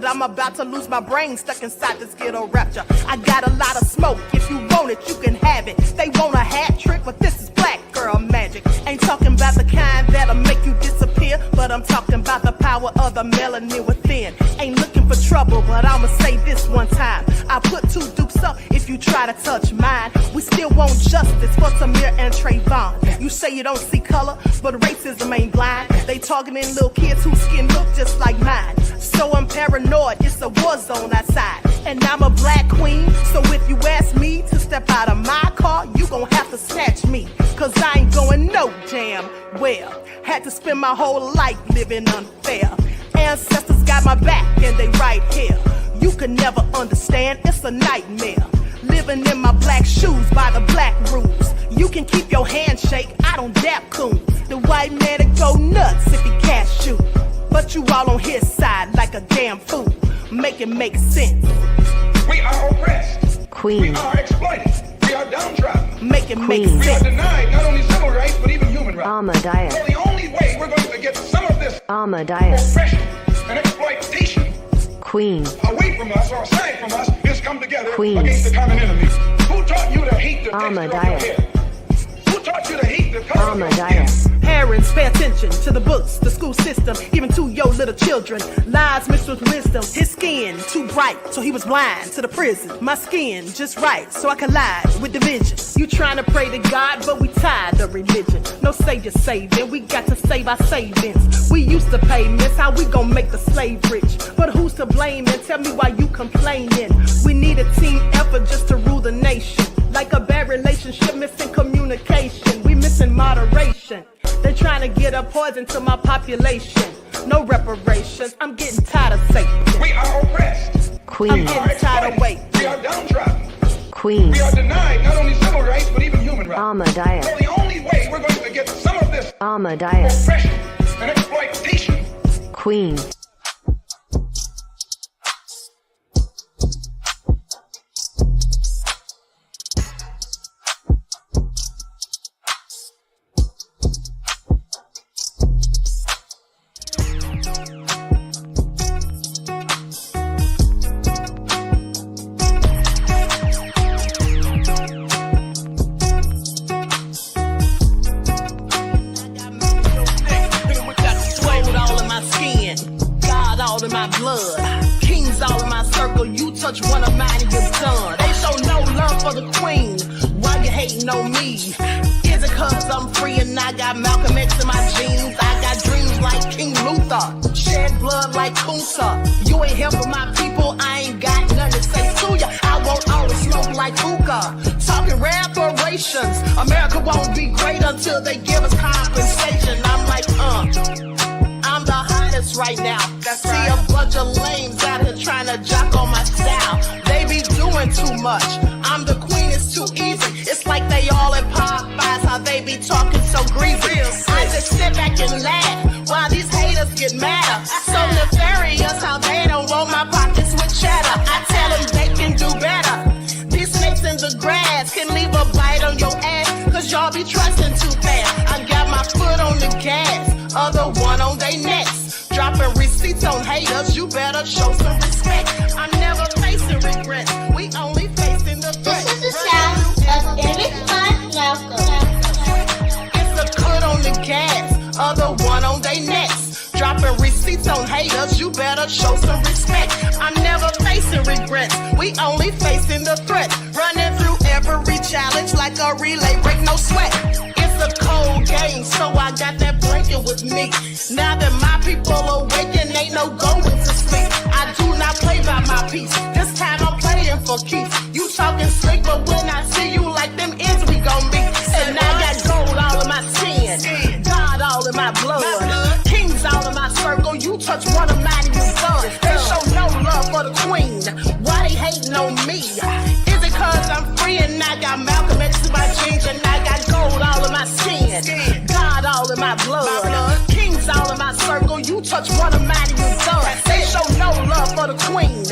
I'm about to lose my brain stuck inside this ghetto rapture. I got a lot of smoke. If you want it, you can have it. They want a hat trick, but this is black girl magic. Ain't talking about the kind that'll make you disappear, but I'm talking about the power of the melanin within. Ain't looking for trouble, but I'ma say this one time. I put 2 dukes up if you try to touch mine. We still want justice for Samir and Trayvon. You say you don't see color, but racism ain't blind. They targeting little kids whose skin look just like mine. So I'm paranoid, it's a war zone outside. And I'm a black queen, so if you ask me to step out of my car, you gon' have to snatch me. Cause I ain't going no damn well. Had to spend my whole life living unfair. Ancestors got my back and they right here. You can never understand, it's a nightmare. Living in my black shoes by the black rules. You can keep your handshake, I don't dap coons. The white man will go nuts if he cash you. But you all on his side like a damn fool. Make it make sense. We are oppressed. Queen. We are exploited. We are downtrodden. Make it make sense. We are denied not only civil rights, but even human rights. Ahmadiyyah. So the only way we're going to get some of this Ahmadiyyah. oppression and exploitation Queen. away from us or aside from us is come together Queen. against the common enemy. Who taught you to hate the texture of your Ahmadiyyah. hair? Who taught you to hate the color of your skin? Ahmadiyyah. Parents, pay attention to the books, the school system, even to your little children. Lies mixed with wisdom. His skin too bright, so he was blind to the prison. My skin just right, so I collide with division. You trying to pray to God, but we tired of religion. No savior saving, we got to save our savings. We used to pay miss, how we gon' make the slave rich? But who's to blame, and tell me why you complaining? We need a team effort just to rule the nation. Like a bad relationship, missing communication. We missing moderation. They're trying to get a poison to my population. No reparations, I'm getting tired of Satan. We are oppressed. Queen. I'm getting tired of waiting. We are downtrodden. Queen. We are denied not only civil rights, but even human rights. Ahmadiyyah. So the only way we're going to get some of this Ahmadiyyah. oppression and exploitation. Queen. Touch one of mine and you're done. They show no love for the queen. Why you hating on me? Is it cause I'm free and I got Malcolm X in my jeans? I got dreams like King Luther, shed blood like Kunsa. You ain't helping my people, I ain't got nothing to say to ya. I won't always smoke like hookah. Talking reparations, America won't be great until they give us compensation. I'm like, I'm the hottest right now. See a bunch of lames out here trying to jock on my style. They be doing too much. I'm the queen, it's too easy. It's like they all in Popeyes, how they be talking so greasy. I just sit back and laugh while these haters get madder. So nefarious how they don't roll my pockets with cheddar. I tell them they can do better. These snakes in the grass can leave a bite on your ass, cause y'all be trusting too fast. I got my foot on the gas, other one on they necks. Dropping receipts on haters, you better better show some respect. I'm never facing regrets. We only facing the threat. This is the sound of every pineapple. It's a cut on the gas, other one on they necks. Dropping receipts on haters, you better show some respect. I'm never facing regrets. We only facing the threat. Running through every challenge like a relay, break no sweat. It's a cold game, so I got that blanket with me. Now that my people awaken, ain't no going to sleep. I do not play by my piece. This time I'm playing for keeps. You talking slick, but when I see you like them ends, we gon' meet. And I got gold all in my skin, God all in my blood, kings all in my circle. You touch one of mine, you son. They show no love for the queen. Why they hating on me? Is it cause I'm free and I got Malcolm X in my jeans and I got gold all in my skin, God all in my blood, kings all in my circle. You touch one of mine, you son. They show no love for the queen.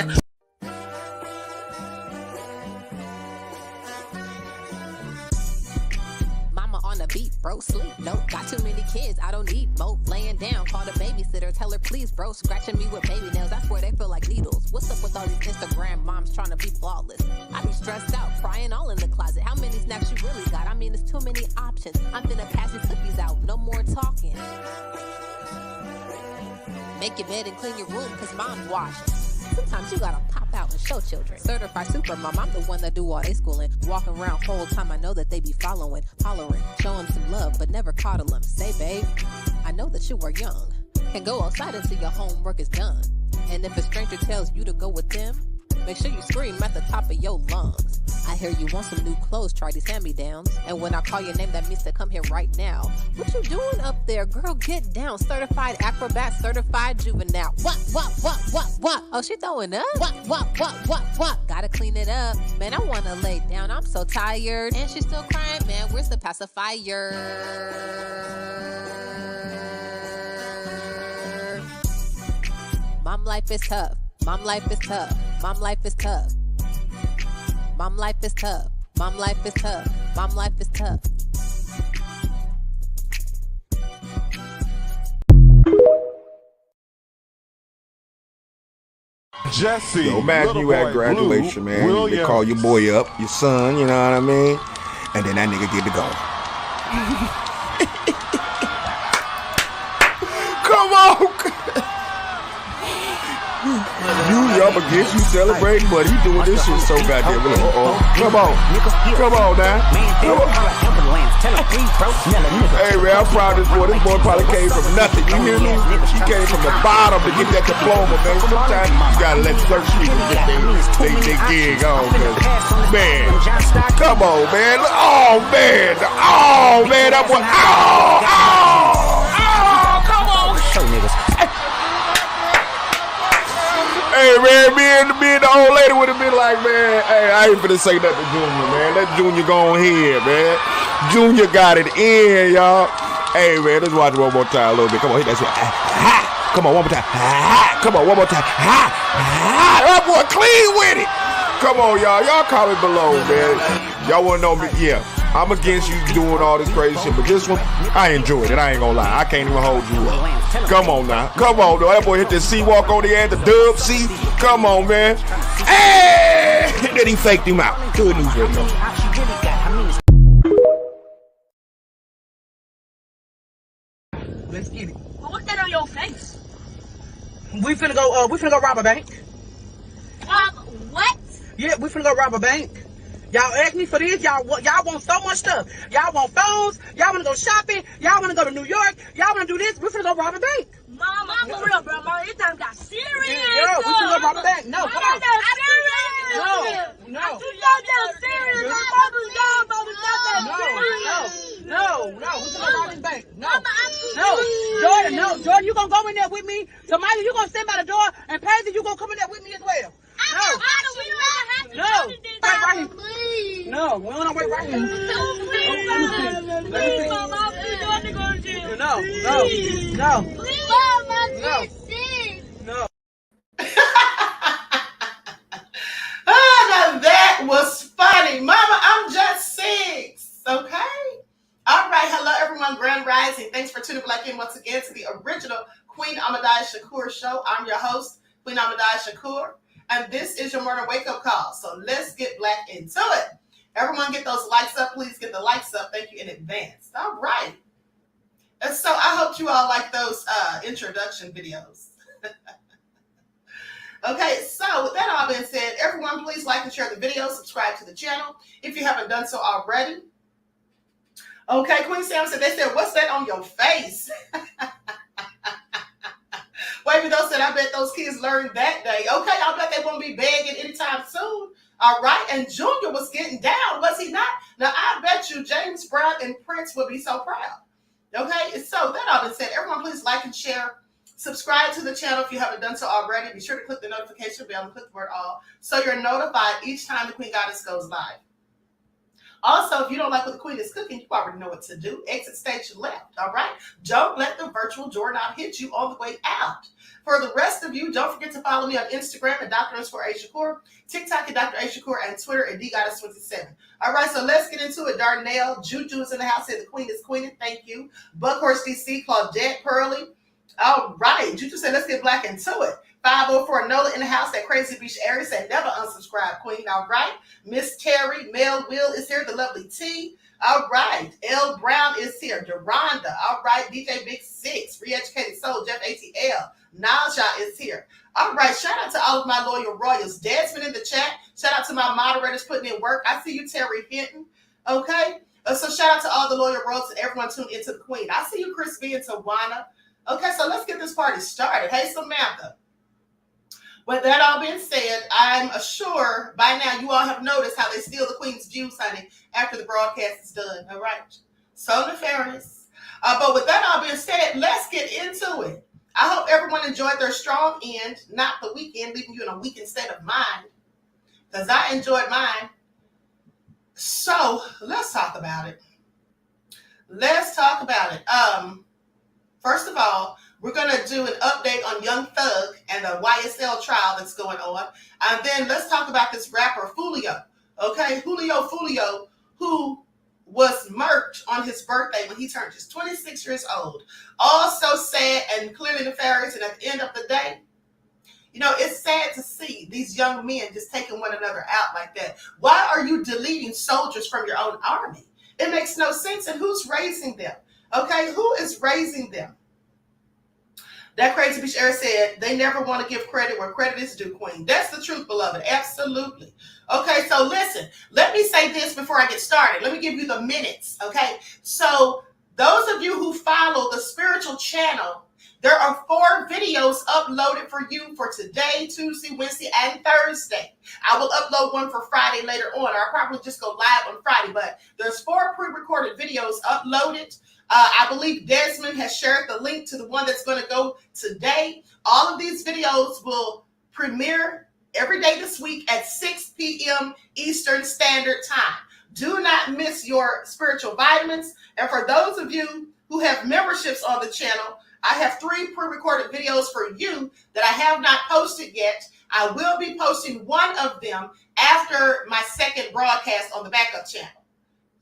On the beat, bro, sleep. Nope, got too many kids, I don't need more. Laying down, call the babysitter, tell her please, bro. Scratching me with baby nails, that's where they feel like needles. What's up with all these Instagram moms trying to be flawless? I be stressed out, crying all in the closet. How many snacks you really got? I mean, it's too many options. I'm finna pass these cookies out, no more talking. Make your bed and clean your room, cause mom's washing. Sometimes you gotta pop out and show children. Certified super mom, I'm the one that do all they schooling. Walking around whole time, I know that they be following, hollering, showing some love, but never coddle them. Say, babe, I know that you are young. Can go outside until your homework is done. And if a stranger tells you to go with them, make sure you scream at the top of your lungs. I hear you want some new clothes, try these hand-me-downs. And when I call your name, that means to come here right now. What you doing up there? Girl, get down. Certified acrobat, certified juvenile. What? Oh, she throwing up? What? Gotta clean it up. Man, I wanna lay down. I'm so tired. And she's still crying, man. Where's the pacifier? Mom life is tough. Mom life is tough. Mom life is tough. Mom life is tough. Mom life is tough. Mom life is tough. Jesse, Yo, imagine you at graduation, Blue, man. Williams. They call your boy up, your son, you know what I mean? And then that nigga get to go. Come on! You up against you celebrating, but he doing this shit so goddamn well. Come on now. Come on. Hey man, I'm proud of this boy. This boy probably came from nothing. You hear me? He came from the bottom to get that diploma, man. Sometimes you gotta let certain people get they gig on. Man, come on, man. Oh man, that boy. Come on. Hey man, me and the old lady would have been like, man, hey, I ain't finna say nothing to Junior, man. Let Junior go on here, man. Junior got it in, y'all. Hey man, let's watch it one more time a little bit. Come on, hit that shit. Come on, one more time. Come on, one more time. That boy clean with it. Come on, y'all. Y'all comment below, man. Y'all wanna know me? Yeah. I'm against you doing all this crazy shit, but this one, I enjoyed it. I ain't gonna lie. I can't even hold you up. Come on now. Come on, though. That boy hit the C-walk on the end, the dub C. Come on, man. Hey! And then he faked him out. Good news radio. Let's get it. Well, what's that on your face? We finna go rob a bank. What? Yeah, we finna go rob a bank. Y'all ask me for this. Y'all want so much stuff. Y'all want phones. Y'all want to go shopping. Y'all want to go to New York. Y'all want to do this. We finna go rob a bank. Mom, I'm for real, bro. Mom, this time got serious. Yeah, we finna go rob a bank. No, come on. No. I'm too young to serious. My mama's young, but it's not that serious. No. We finna go rob this bank. No. Mama, I'm too serious. Jordan, you gonna go in there with me. Tamaya, you gonna stand by the door, and Paisy, you gonna come in there with me as well. No. Wait right here. Please. No, we don't wait right here. Please, Mama, I'm too young to go to jail. No. Please, Mama, please. No. Now that was funny. Mama, I'm just 6. Okay? All right. Hello, everyone. Grand Rising. Thanks for tuning back in once again to the original Queen Ahmadiyyah Shakur show. I'm your host, Queen Ahmadiyyah Shakur, and this is your morning wake-up call. So let's get black into it. Everyone get those likes up. Please get the likes up. Thank you in advance. All right. And so I hope you all like those introduction videos. Okay, so with that all being said, everyone please like and share the video, subscribe to the channel if you haven't done so already. Okay, Queen Sam said, they said, what's that on your face? Wavy though said, I bet those kids learned that day. Okay, I bet they won't be begging anytime soon. All right, and Junior was getting down, was he not? Now, I bet you James Brown and Prince would be so proud. Okay, so that all being said, everyone please like and share. Subscribe to the channel if you haven't done so already. Be sure to click the notification bell and click the word all so you're notified each time the Queen Goddess goes live. Also, if you don't like what the Queen is cooking, you already know what to do. Exit station left, all right? Don't let the virtual doorknob hit you on the way out. For the rest of you, don't forget to follow me on Instagram at Dr._AShakur, TikTok at Dr.AShakur, and Twitter at DGoddess27. All right, so let's get into it. Darnell, Juju is in the house, said the Queen is queening. Thank you. Buckhorse DC, Claudette Pearly. All right, Juju said, let's get black into it. 504 Nola in the house, that Crazy Beach area said, never unsubscribe, Queen. All right. Miss Terry, Mel Will is here, the lovely T. All right. L Brown is here. Deronda. All right. DJ Big Six, Re-Educated Soul, Jeff ATL. Naja is here. All right. Shout out to all of my loyal royals. Desmond in the chat. Shout out to my moderators putting in work. I see you, Terry Hinton. Okay. So shout out to all the loyal royals and everyone tuned into the Queen. I see you, Chris V and Tawana. Okay, so let's get this party started. Hey, Samantha. With that all being said, I'm sure by now you all have noticed how they steal the Queen's views, honey, after the broadcast is done. All right. So nefarious. But with that all being said, let's get into it. I hope everyone enjoyed their strong end, not the weekend, leaving you in a weakened state of mind, because I enjoyed mine. So let's talk about it. Let's talk about it. First of all, we're going to do an update on Young Thug and the YSL trial that's going on. And then let's talk about this rapper, Foolio. Okay, Foolio, who was murked on his birthday when he turned just 26 years old. All so sad and clearly nefarious. And at the end of the day, you know, it's sad to see these young men just taking one another out like that. Why are you deleting soldiers from your own army? It makes no sense. And who's raising them? Okay, who is raising them? That Crazy Beach Air said they never want to give credit where credit is due, Queen. That's the truth, beloved. Absolutely. Okay, so listen, let me say this before I get started. Let me give you the minutes, okay? So those of you who follow the spiritual channel, there are 4 videos uploaded for you for today, Tuesday, Wednesday, and Thursday. I will upload one for Friday later on, or I'll probably just go live on Friday, but there's 4 pre-recorded videos uploaded. I believe Desmond has shared the link to the one that's going to go today. All of these videos will premiere every day this week at 6 p.m. Eastern Standard Time. Do not miss your spiritual vitamins. And for those of you who have memberships on the channel, I have 3 pre-recorded videos for you that I have not posted yet. I will be posting one of them after my second broadcast on the backup channel.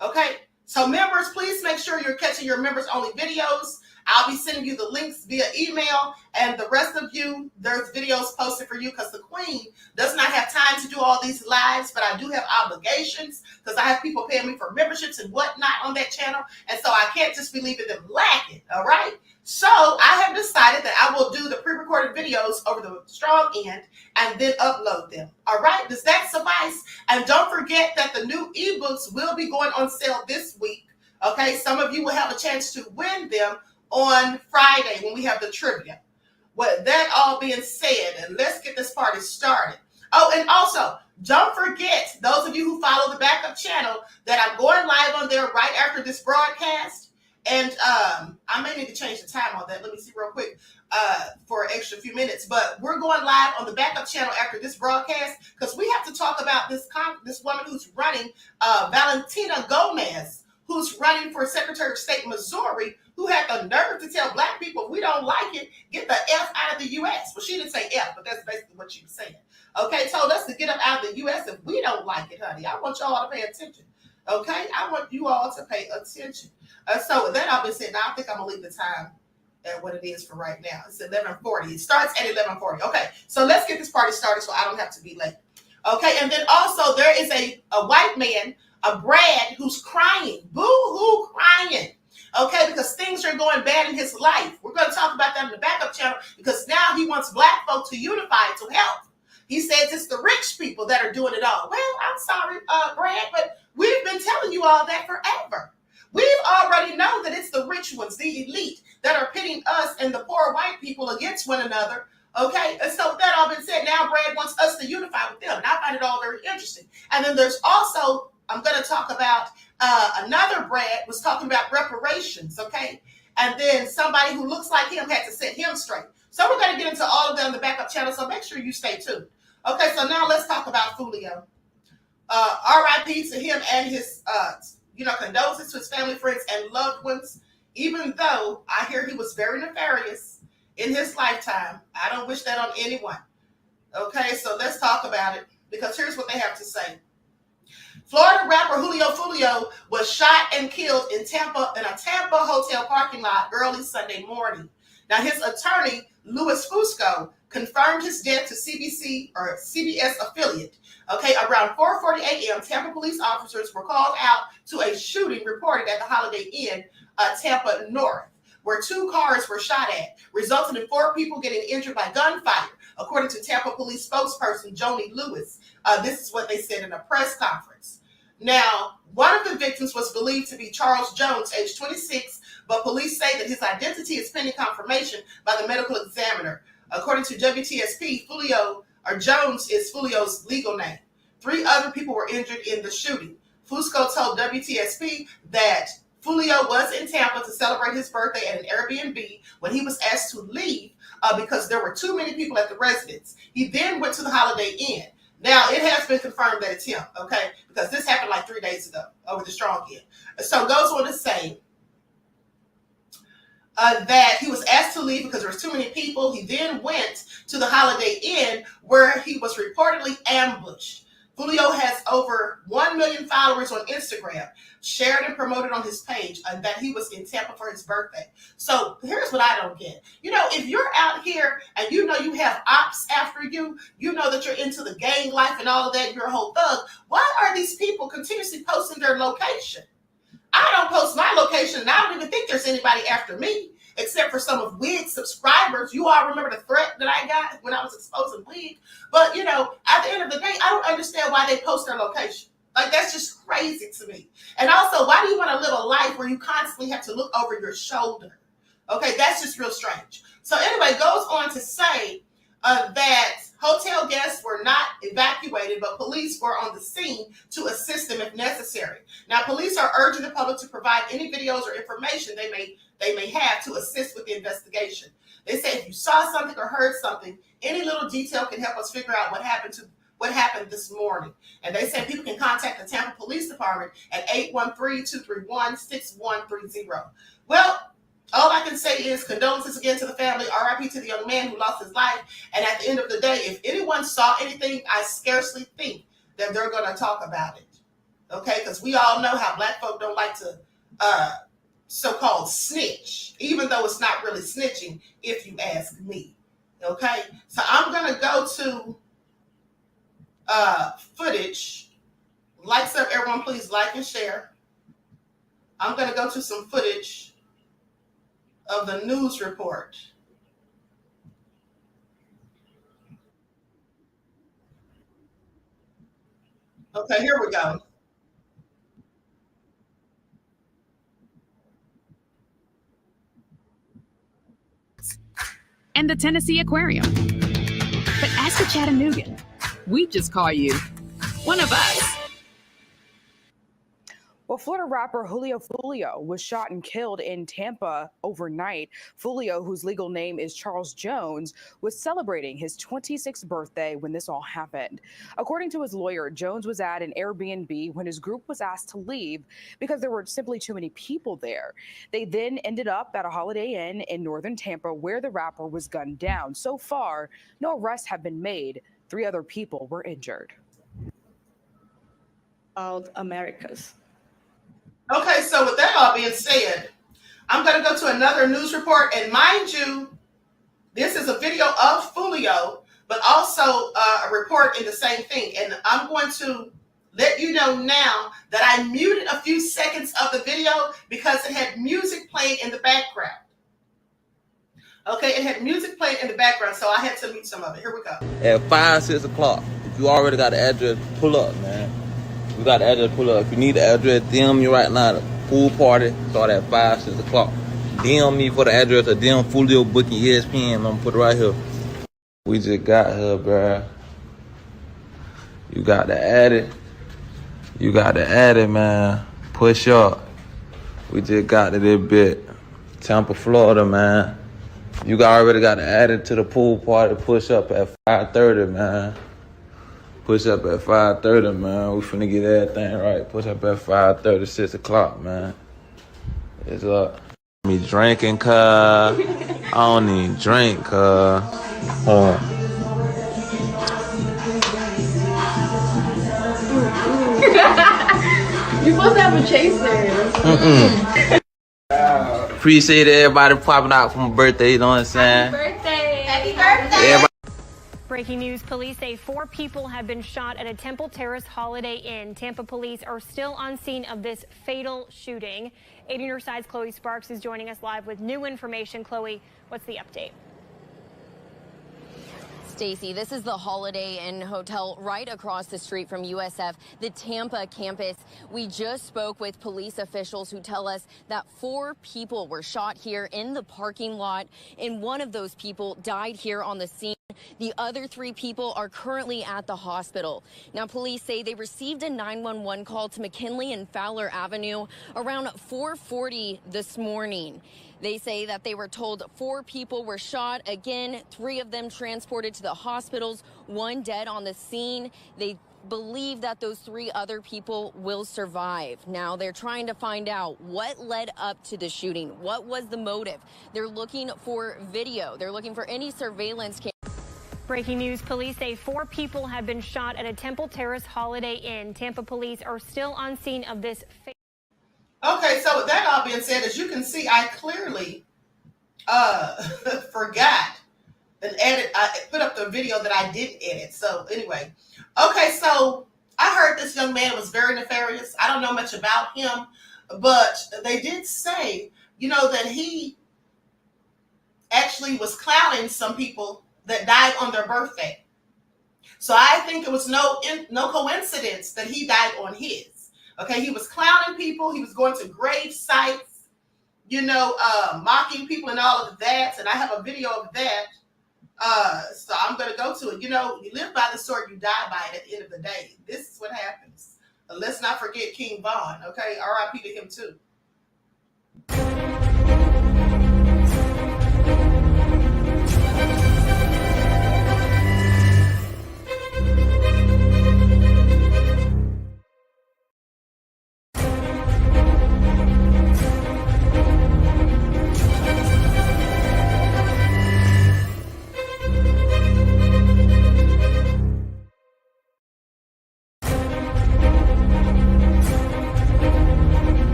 Okay? So members, please make sure you're catching your members only videos. I'll be sending you the links via email, and the rest of you, there's videos posted for you because the Queen does not have time to do all these lives, but I do have obligations because I have people paying me for memberships and whatnot on that channel, and so I can't just be leaving them lacking, all right? So I have decided that I will do the pre-recorded videos over the strong end and then upload them, all right? Does that suffice? And don't forget that the new ebooks will be going on sale this week, okay? Some of you will have a chance to win them on Friday when we have the trivia. With that all being said, and let's get this party started. Oh, and also, don't forget, those of you who follow the backup channel, that I'm going live on there right after this broadcast. And I may need to change the time on that. Let me see real quick for an extra few minutes. But we're going live on the backup channel after this broadcast because we have to talk about this woman who's running, Valentina Gomez, who's running for Secretary of State, Missouri, who had the nerve to tell Black people, if we don't like it, get the F out of the U.S. Well, she didn't say F, but that's basically what she was saying. Okay, told us to get up out of the U.S. if we don't like it, honey. I want y'all to pay attention. Okay, I want you all to pay attention. So with that all been said, now I think I'm going to leave the time at what it is for right now. It's 11:40. It starts at 11:40. Okay, so let's get this party started so I don't have to be late. Okay, and then also there is a white man, a Brad, who's crying, boo-hoo crying. Okay, because things are going bad in his life. We're going to talk about that in the backup channel because now he wants black folk to unify to help. He says it's the rich people that are doing it all. Well, I'm sorry, Brad, but we've been telling you all that forever. We've already known that it's the rich ones, the elite, that are pitting us and the poor white people against one another. Okay, and so with that all been said, now Brad wants us to unify with them. And I find it all very interesting. And then there's also, I'm going to talk about another Brad was talking about reparations, okay? And then somebody who looks like him had to set him straight. So we're going to get into all of that on the backup channel, so make sure you stay tuned. Okay, so now let's talk about Foolio. R.I.P. to him and his, condolences to his family, friends, and loved ones. Even though I hear he was very nefarious in his lifetime, I don't wish that on anyone. Okay, so let's talk about it, because here's what they have to say. Florida rapper Foolio was shot and killed in a Tampa hotel parking lot early Sunday morning. Now, his attorney, Louis Fusco, confirmed his death to CBS affiliate. Okay, around 4:40 a.m., Tampa police officers were called out to a shooting reported at the Holiday Inn, Tampa North, where 2 cars were shot at, resulting in 4 people getting injured by gunfire, according to Tampa police spokesperson Joni Lewis. This is what they said in a press conference. Now, one of the victims was believed to be Charles Jones, age 26, but police say that his identity is pending confirmation by the medical examiner. According to WTSP, Jones is Foolio's legal name. 3 other people were injured in the shooting. Fusco told WTSP that Foolio was in Tampa to celebrate his birthday at an Airbnb when he was asked to leave because there were too many people at the residence. He then went to the Holiday Inn. Now, it has been confirmed that it's him, okay? Because this happened like 3 days ago over the Strong Inn. So it goes on to say that he was asked to leave because there was too many people. He then went to the Holiday Inn where he was reportedly ambushed. Foolio has over 1 million followers on Instagram, shared and promoted on his page that he was in Tampa for his birthday. So here's what I don't get. If you're out here and you have ops after you, you know that you're into the gang life and all of that, you're a whole thug, why are these people continuously posting their location? I don't post my location, and I don't even think there's anybody after me, except for some of Wig's subscribers. You all remember the threat that I got when I was exposing Wig. But, at the end of the day, I don't understand why they post their location. Like, that's just crazy to me. And also, why do you want to live a life where you constantly have to look over your shoulder? Okay, that's just real strange. So anyway, it goes on to say that hotel guests were not evacuated, but police were on the scene to assist them if necessary. Now, police are urging the public to provide any videos or information they may have to assist with the investigation. They say if you saw something or heard something, any little detail can help us figure out what happened this morning. And they say people can contact the Tampa Police Department at 813-231-6130. Well, all I can say is condolences again to the family, RIP to the young man who lost his life. And at the end of the day, if anyone saw anything, I scarcely think that they're going to talk about it. Okay, because we all know how black folk don't like to so-called snitch, even though it's not really snitching, if you ask me. Okay, so I'm going to go to footage. Everyone please like and share. I'm going to go to some footage of the news report. Okay, here we go. And the Tennessee Aquarium. But as for Chattanooga, we just call you one of us. Well, Florida rapper Foolio was shot and killed in Tampa overnight. Foolio, whose legal name is Charles Jones, was celebrating his 26th birthday when this all happened. According to his lawyer, Jones was at an Airbnb when his group was asked to leave because there were simply too many people there. They then ended up at a Holiday Inn in northern Tampa where the rapper was gunned down. So far, no arrests have been made. 3 other people were injured. All Americas. Okay, so with that all being said, I'm going to go to another news report. And mind you, this is a video of Foolio, but also a report in the same thing. And I'm going to let you know now that I muted a few seconds of the video because it had music playing in the background. Okay, it had music playing in the background, so I had to mute some of it. Here we go. At 5, 6 o'clock, if you already got the address, pull up, man. You got the address, pull up. If you need the address, DM me right now. The pool party start at 5, 6 o'clock. DM me for the address or DM Foolio booking ESPN. I'm gonna put it right here. We just got her, bruh. You got the Atty. You got the Atty, man. Push up. We just got to this bit. Tampa, Florida, man. You already got the Atty to the pool party. Push up at 5:30, man. Push up at 5:30, man. We finna get everything right. Push up at 5:30, 6 o'clock, man. It's up. Me drinking, cuz. I don't even drink, cuz. Hold on. You're supposed to have a chaser. Appreciate everybody popping out for my birthday, you know what I'm saying? Happy birthday. Happy birthday. Everybody. Breaking news, police say 4 people have been shot at a Temple Terrace Holiday Inn. Tampa police are still on scene of this fatal shooting. 80 Northside's Chloe Sparks is joining us live with new information. Chloe, what's the update? Stacy, this is the Holiday Inn Hotel right across the street from USF, the Tampa campus. We just spoke with police officials who tell us that 4 people were shot here in the parking lot, and one of those people died here on the scene. The other 3 people are currently at the hospital. Now, police say they received a 911 call to McKinley and Fowler Avenue around 4:40 this morning. They say that they were told 4 people were shot. Again, 3 of them transported to the hospitals, 1 dead on the scene. They believe that those 3 other people will survive. Now, they're trying to find out what led up to the shooting. What was the motive? They're looking for video. They're looking for any surveillance cameras. Breaking news, police say 4 people have been shot at a Temple Terrace Holiday Inn. Tampa police are still on scene of this. Okay, so with that all being said, as you can see, I clearly forgot and I put up the video that I didn't edit. So anyway, okay, so I heard this young man was very nefarious. I don't know much about him, but they did say, you know, that he actually was clowning some people that died on their birthday. So I think it was no coincidence that he died on his. Okay, he was clowning people. He was going to grave sites, you know, mocking people and all of that. And I have a video of that. So I'm going to go to it. You know, you live by the sword, you die by it at the end of the day. This is what happens. Let's not forget King Von. Okay, R.I.P. to him too.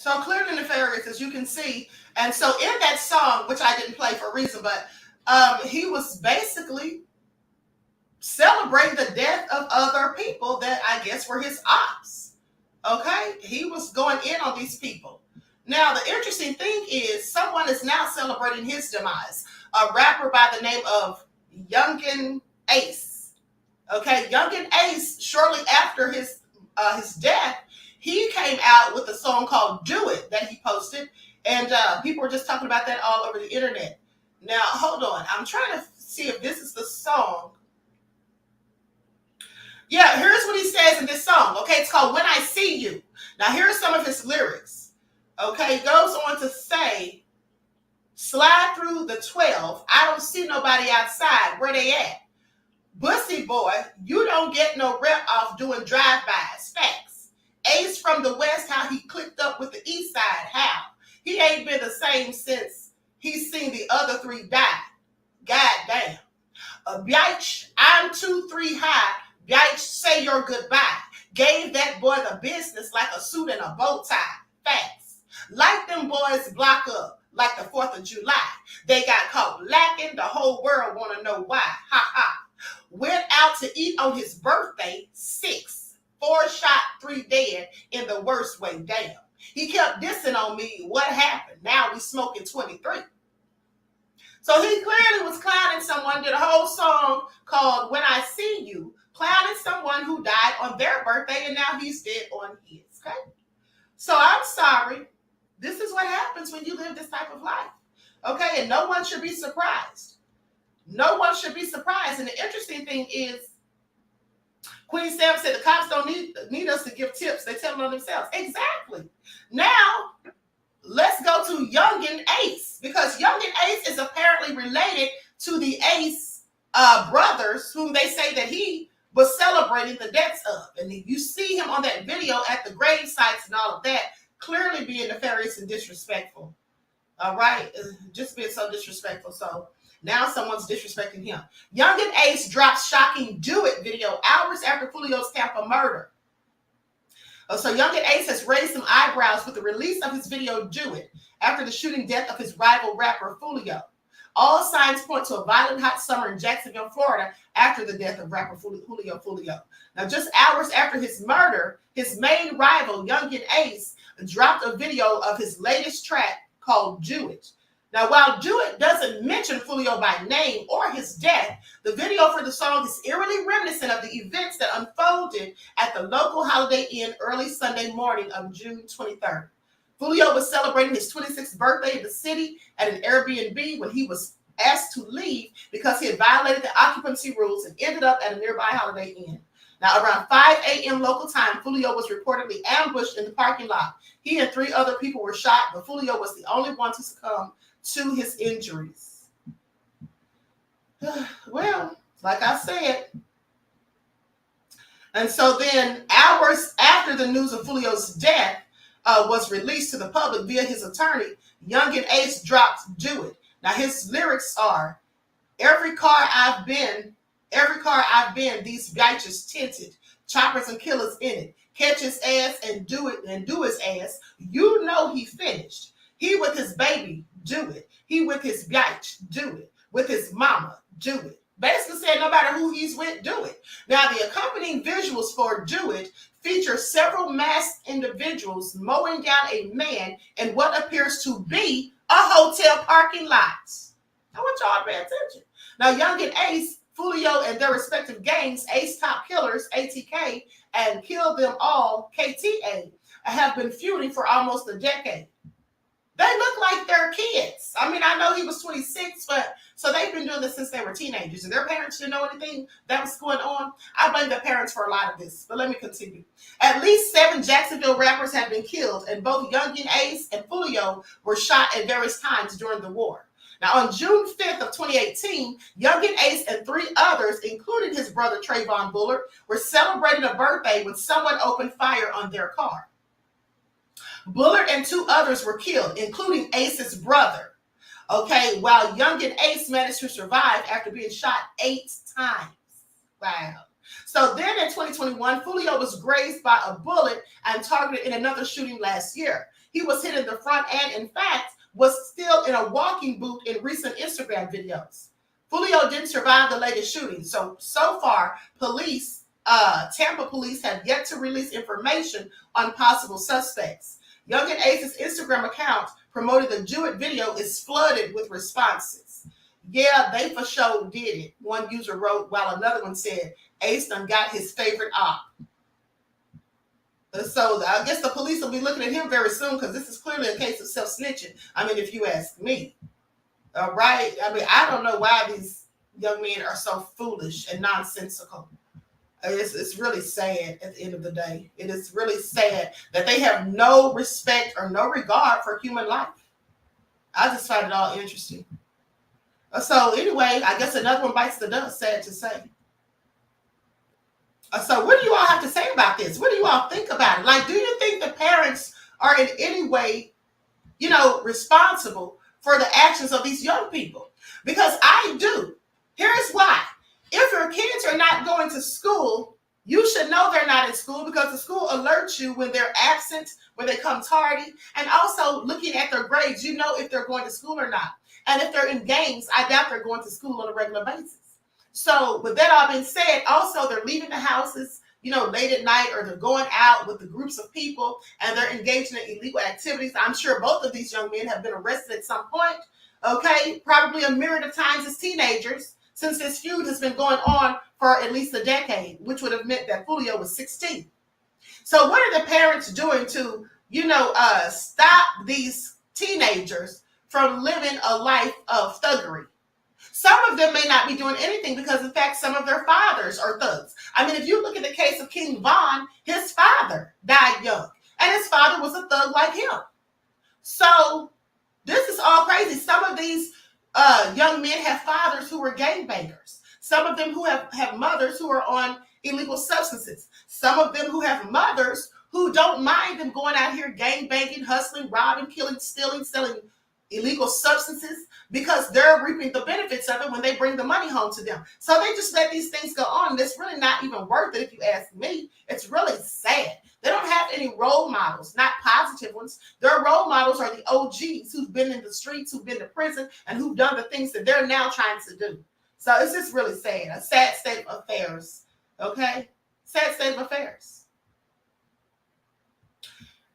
So clearly nefarious, as you can see. And so in that song, which I didn't play for a reason, but he was basically celebrating the death of other people that I guess were his ops. Okay? He was going in on these people. Now, the interesting thing is someone is now celebrating his demise. A rapper by the name of Yungeen Ace. Okay? Yungeen Ace, shortly after his death, he came out with a song called Do It that he posted, and people were just talking about that all over the internet. Now, hold on. I'm trying to see if this is the song. Yeah, here's what he says in this song. Okay, it's called When I See You. Now, here are some of his lyrics. Okay, goes on to say, slide through the 12. I don't see nobody outside. Where they at? Bussy boy, you don't get no rep off doing drive-bys. Facts. Ace from the West, how he clicked up with the East Side. How? He ain't been the same since he's seen the other three die. God damn. Yikes, I'm 2-3 high. Yikes, say your goodbye. Gave that boy the business like a suit and a bow tie. Facts. Like them boys block up like the 4th of July. They got caught lacking. The whole world want to know why. Ha ha. Went out to eat on his birthday. 6. 4 shot, 3 dead in the worst way. Damn. He kept dissing on me. What happened? Now we smoking 23. So he clearly was clowning someone, did a whole song called When I See You, clowning someone who died on their birthday, and now he's dead on his. Okay? So I'm sorry. This is what happens when you live this type of life. Okay? And no one should be surprised. No one should be surprised. And the interesting thing is, Queen Sam said the cops don't need us to give tips. They tell them on themselves. Exactly. Now, let's go to Yungeen Ace, because Yungeen Ace is apparently related to the Ace brothers, whom they say that he was celebrating the deaths of. And you see him on that video at the grave sites and all of that, clearly being nefarious and disrespectful. All right? Just being so disrespectful. So now someone's disrespecting him. Yungeen Ace drops shocking Do It video hours after Foolio's Tampa murder. So Yungeen Ace has raised some eyebrows with the release of his video Do It after the shooting death of his rival rapper Foolio. All signs point to a violent hot summer in Jacksonville, Florida after the death of rapper Foolio. Now, just hours after his murder, his main rival, Yungeen Ace, dropped a video of his latest track called Do It. Now, while Do It doesn't mention Foolio by name or his death, the video for the song is eerily reminiscent of the events that unfolded at the local Holiday Inn early Sunday morning of June 23rd. Foolio was celebrating his 26th birthday in the city at an Airbnb when he was asked to leave because he had violated the occupancy rules and ended up at a nearby Holiday Inn. Now, around 5 a.m. local time, Foolio was reportedly ambushed in the parking lot. He and 3 other people were shot, but Foolio was the only one to succumb to his injuries. Well, like I said. And so then hours after the news of Foolio's death was released to the public via his attorney, Yungeen Ace dropped Do It. Now his lyrics are, every car I've been, these bitches tinted, choppers and killers in it, catch his ass and do it and do his ass. You know he finished. He with his baby, do it. He with his bitch, do it. With his mama, do it. Basically said no matter who he's with, do it. Now the accompanying visuals for Do It feature several masked individuals mowing down a man in what appears to be a hotel parking lot. I want y'all to pay attention. Now Yungeen Ace, Foolio, and their respective gangs, Ace Top Killers, ATK, and Kill Them All, KTA, have been feuding for almost a decade. They look like they're kids. I mean, I know he was 26, but so they've been doing this since they were teenagers, and their parents didn't know anything that was going on. I blame their parents for a lot of this, but let me continue. At least 7 Jacksonville rappers have been killed, and both Yungeen Ace and Foolio were shot at various times during the war. Now, on June 5th of 2018, Yungeen Ace and 3 others, including his brother Trayvon Bullard, were celebrating a birthday when someone opened fire on their car. Bullard and 2 others were killed, including Ace's brother. Okay, while Yungeen Ace managed to survive after being shot 8 times. Wow. So then in 2021, Foolio was grazed by a bullet and targeted in another shooting last year. He was hit in the front and, in fact, was still in a walking boot in recent Instagram videos. Foolio didn't survive the latest shooting. So far, Tampa police have yet to release information on possible suspects. Yungeen Ace's Instagram account promoted the Do It video is flooded with responses. Yeah, they for sure did it, one user wrote, while another one said, Ace done got his favorite op. So I guess the police will be looking at him very soon because this is clearly a case of self-snitching. I mean, if you ask me. All right? I mean, I don't know why these young men are so foolish and nonsensical. It's really sad at the end of the day. It is really sad that they have no respect or no regard for human life. I just find it all interesting. So anyway, I guess another one bites the dust, sad to say. So what do you all have to say about this? What do you all think about it? Like, do you think the parents are in any way, responsible for the actions of these young people? Because I do. Here's why. If your kids are not going to school, you should know they're not in school because the school alerts you when they're absent, when they come tardy, and also looking at their grades, you know if they're going to school or not. And if they're in games, I doubt they're going to school on a regular basis. So with that all being said, also they're leaving the houses, late at night, or they're going out with the groups of people and they're engaging in illegal activities. I'm sure both of these young men have been arrested at some point. Okay, probably a myriad of times as teenagers, since this feud has been going on for at least a decade, which would have meant that Foolio was 16. So what are the parents doing to, stop these teenagers from living a life of thuggery? Some of them may not be doing anything because, in fact, some of their fathers are thugs. I mean, if you look at the case of King Von, his father died young, and his father was a thug like him. So this is all crazy. Some of these young men have fathers who are gangbangers. Some of them who have mothers who are on illegal substances. Some of them who have mothers who don't mind them going out here gangbanging, hustling, robbing, killing, stealing, selling illegal substances because they're reaping the benefits of it when they bring the money home to them. So they just let these things go on. It's really not even worth it if you ask me. It's really sad. They don't have any role models, not positive ones. Their role models are the OGs who've been in the streets, who've been to prison, and who've done the things that they're now trying to do. So it's just really sad. A sad state of affairs. Okay? Sad state of affairs.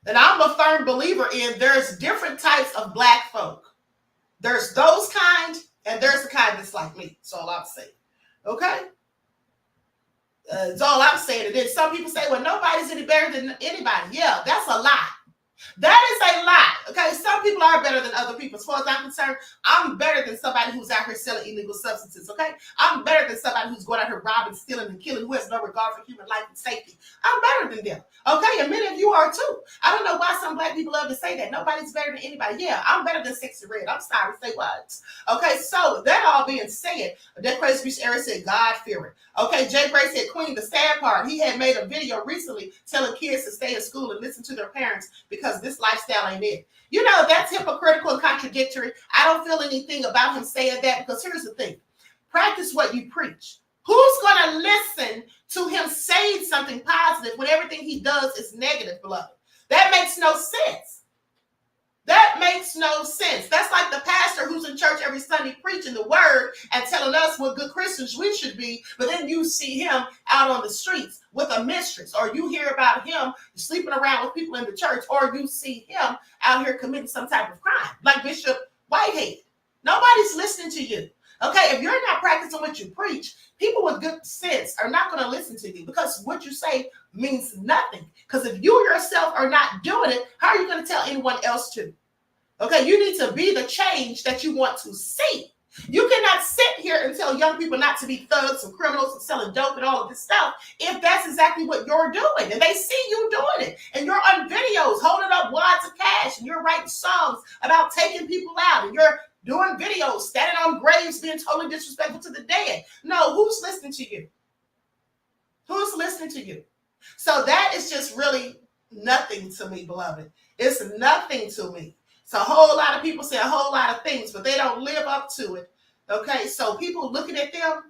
And I'm a firm believer in there's different types of black folk. There's those kind, and there's the kind that's like me. That's all I'm saying. Okay? That's all I'm saying. And then some people say, well, nobody's any better than anybody. Yeah, that's a lie. That is a lie. Okay, some people are better than other people. As far as I'm concerned, I'm better than somebody who's out here selling illegal substances. Okay, I'm better than somebody who's going out here robbing, stealing, and killing, who has no regard for human life and safety. I'm better than them. Okay, and many of you are too. I don't know why some black people love to say that. Nobody's better than anybody. Yeah, I'm better than Sexy Red. I'm sorry, say what? Okay, so that all being said, that crazy speech area said God fearing. Okay, Jay Gray said, Queen, the sad part, he had made a video recently telling kids to stay in school and listen to their parents because this lifestyle ain't it. You know, that's hypocritical and contradictory. I don't feel anything about him saying that because here's the thing. Practice what you preach. Who's going to listen to him saying something positive when everything he does is negative, beloved? That makes no sense. That makes no sense. That's like the pastor who's in church every Sunday preaching the word and telling us what good Christians we should be, but then you see him out on the streets with a mistress, or you hear about him sleeping around with people in the church, or you see him out here committing some type of crime, like Bishop Whitehead. Nobody's listening to you. Okay, if you're not practicing what you preach, people with good sense are not going to listen to you because what you say means nothing. Because if you yourself are not doing it, how are you going to tell anyone else to? Okay, you need to be the change that you want to see. You cannot sit here and tell young people not to be thugs and criminals and selling dope and all of this stuff if that's exactly what you're doing. And they see you doing it. And you're on videos holding up wads of cash and you're writing songs about taking people out and you're doing videos, standing on graves, being totally disrespectful to the dead. No, who's listening to you? Who's listening to you? So that is just really nothing to me, beloved. It's nothing to me. So a whole lot of people say a whole lot of things, but they don't live up to it. Okay, so people looking at them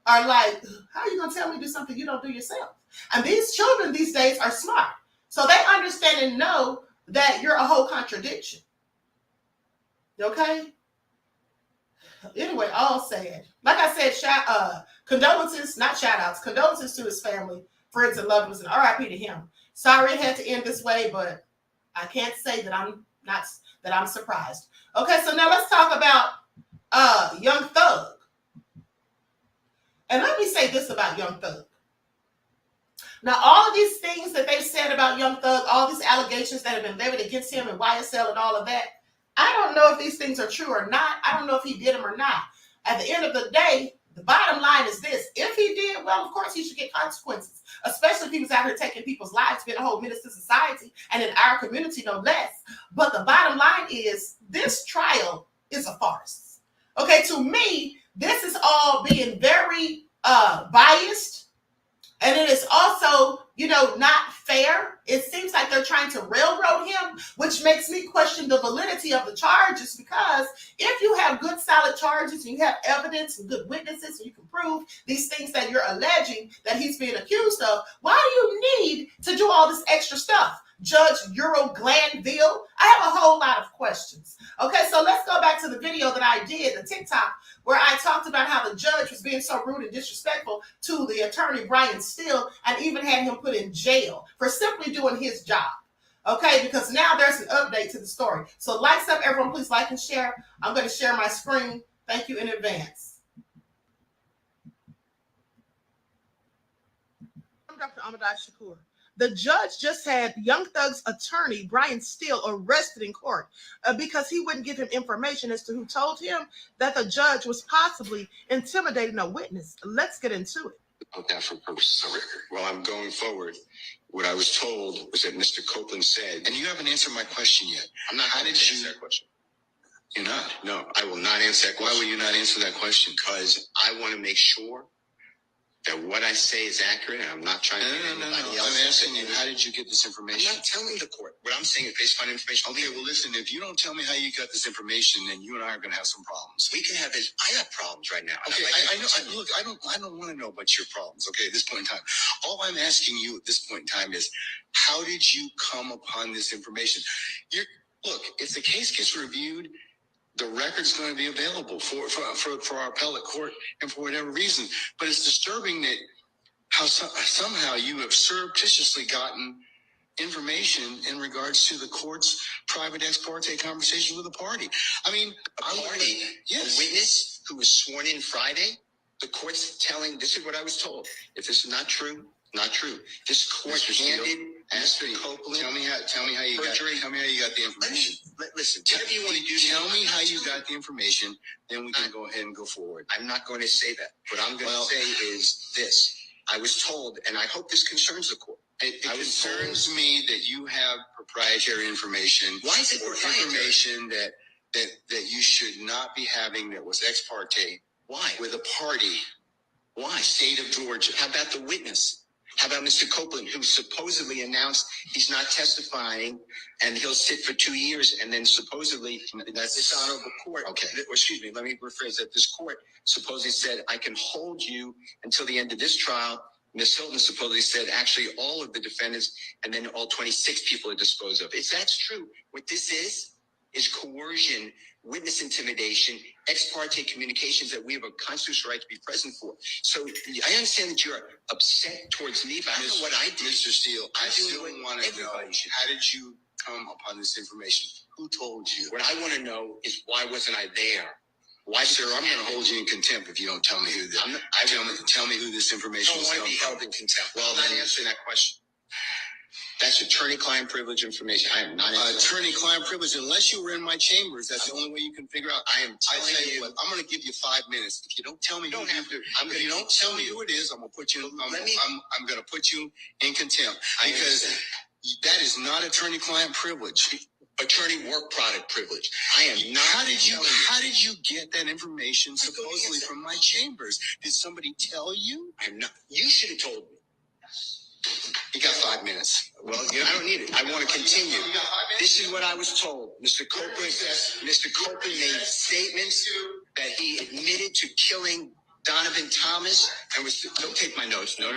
are like, how are you going to tell me to do something you don't do yourself? And these children these days are smart. So they understand and know that you're a whole contradiction. Okay? Anyway, all sad. Like I said, condolences, not shout outs, condolences to his family, friends, and loved ones, and RIP to him. Sorry it had to end this way, but I can't say that I'm surprised. Okay, so now let's talk about Young Thug. And let me say this about Young Thug. Now, all of these things that they've said about Young Thug, all these allegations that have been levied against him and YSL and all of that, I don't know if these things are true or not. I don't know if he did them or not. At the end of the day, the bottom line is this. If he did well, of course he should get consequences, especially if he was out here taking people's lives, being a whole menace to society and in our community, no less. But the bottom line is this trial is a farce. Okay, to me, this is all being very biased. And it is also, not fair. It seems like they're trying to railroad him, which makes me question the validity of the charges, because if you have good, solid charges and you have evidence and good witnesses and you can prove these things that you're alleging that he's being accused of, why do you need to do all this extra stuff? Judge Glanville? I have a whole lot of questions. Okay, so let's go back to the video that I did, the TikTok, where I talked about how the judge was being so rude and disrespectful to the attorney, Brian Steele, and even had him put in jail for simply doing his job. Okay, because now there's an update to the story. So likes up, everyone, please like and share. I'm going to share my screen. Thank you in advance. I'm Dr. Ahmadiyyah Shakur. The judge just had Young Thug's attorney, Brian Steele, arrested in court because he wouldn't give him information as to who told him that the judge was possibly intimidating a witness. Let's get into it. That for purposes of record. Well, I'm going forward. What I was told was that Mr. Copeland said, and you haven't answered my question yet. I'm not. How did you answer that question? You're not. No, I will not answer that question. Why will you not answer that question? Because I want to make sure that what I say is accurate, and I'm not trying to get anybody else. I'm asking you, how did you get this information? I'm not telling the court. What I'm saying is based on information. Okay, well, listen, if you don't tell me how you got this information, then you and I are going to have some problems. We can have it. I have problems right now. Okay, I know. Look, I don't want to know about your problems, okay, at this point in time. All I'm asking you at this point in time is, how did you come upon this information? Look, if the case gets reviewed, the record's going to be available for our appellate court and for whatever reason. But it's disturbing that how somehow you have surreptitiously gotten information in regards to the court's private ex parte conversation with a party. I mean, yes. A witness who was sworn in Friday, the court's telling, this is what I was told. If this is not true, not true. This court handed Mr. Copeland. Tell me how you got the information. Listen, whatever you want to do. Tell me how you got the information, then we can go ahead and go forward. I'm not going to say that. What I'm going to say is this. I was told, and I hope this concerns the court. It concerns me that you have proprietary information. Why is it proprietary? Information that you should not be having that was ex parte. Why? With a party. Why? State of Georgia. How about the witness? How about Mr. Copeland, who supposedly announced he's not testifying and he'll sit for 2 years, and then supposedly that's dishonorable court. Okay. Excuse me, let me rephrase that. This court supposedly said, I can hold you until the end of this trial. Ms. Hilton supposedly said, actually, all of the defendants and then all 26 people are disposed of. If that's true, what this is coercion, witness intimidation, ex parte communications that we have a constitutional right to be present for. So I understand that you're upset towards me, but I don't know what I did. Mr. Steele, I still want to know, how did you come upon this information? Who told you? What I want to know is, why wasn't I there? Why, sir, I'm going to hold you in contempt if you don't tell me who this. Tell me who this information is. I don't want to be held in contempt. Well, I'm not answering that question. That's attorney-client privilege information. I am not attorney-client privilege unless you were in my chambers. That's the only way you can figure out. I'm going to give you 5 minutes. If you don't tell me, if you don't tell me who it is, I'm going to put you. I'm going to put you in contempt because that is not attorney-client privilege. Attorney work product privilege. I am not. How did you get that information supposedly from my chambers? Did somebody tell you? I'm not. You should have told me. You got 5 minutes. Well, I don't need it. I want to continue. This is what I was told. Mr. Copeland made statements that he admitted to killing Donovan Thomas and was. Don't take my notes. No.